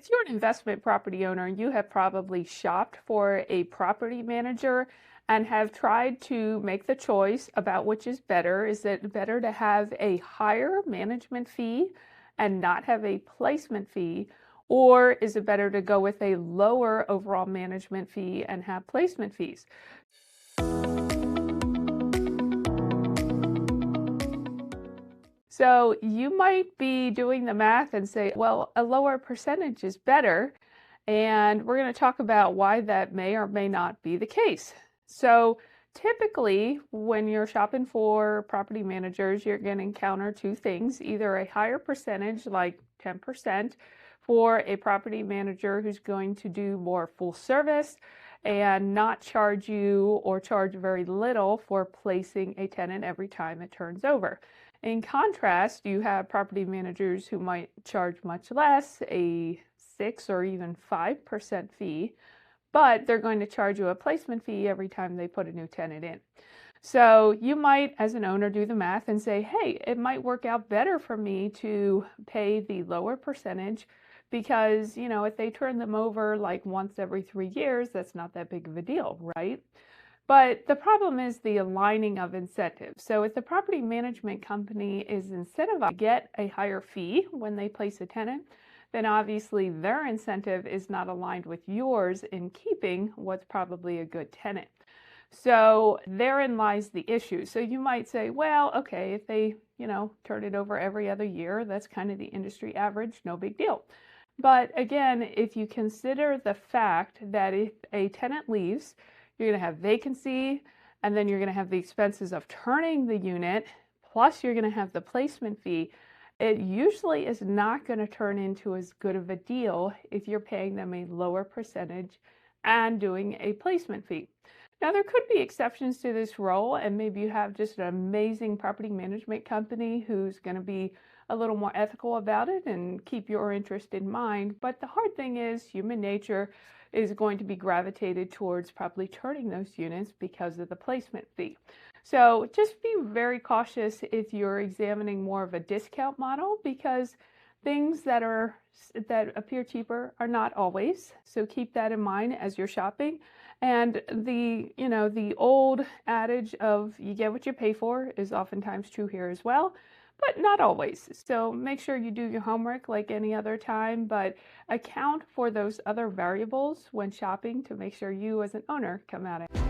If you're an investment property owner, you have probably shopped for a property manager and have tried to make the choice about which is better. Is it better to have a higher management fee and not have a placement fee? Or is it better to go with a lower overall management fee and have placement fees? So you might be doing the math and say, well, a lower percentage is better. And we're going to talk about why that may or may not be the case. So typically, when you're shopping for property managers, you're going to encounter two things, either a higher percentage, like 10%, for a property manager who's going to do more full service and not charge you or charge very little for placing a tenant every time it turns over. In contrast, you have property managers who might charge much less, a 6 or even 5% fee, but they're going to charge you a placement fee every time they put a new tenant in. So you might, as an owner, do the math and say, hey, it might work out better for me to pay the lower percentage because, if they turn them over like once every 3 years, that's not that big of a deal, right? But the problem is the aligning of incentives. So if the property management company is incentivized to get a higher fee when they place a tenant, then obviously their incentive is not aligned with yours in keeping what's probably a good tenant. So therein lies the issue. So you might say, well, okay, if they, turn it over every other year, that's kind of the industry average, no big deal. But again, if you consider the fact that if a tenant leaves, you're going to have vacancy, and then you're going to have the expenses of turning the unit, plus you're going to have the placement fee. It usually is not going to turn into as good of a deal if you're paying them a lower percentage and doing a placement fee. Now, there could be exceptions to this rule, and maybe you have just an amazing property management company who's going to be a little more ethical about it and keep your interest in mind. But the hard thing is human nature is going to be gravitated towards probably turning those units because of the placement fee. So just be very cautious if you're examining more of a discount model, because things that appear cheaper are not always. So keep that in mind as you're shopping. And the old adage of you get what you pay for is oftentimes true here as well, but not always. So make sure you do your homework like any other time, but account for those other variables when shopping to make sure you as an owner come out ahead.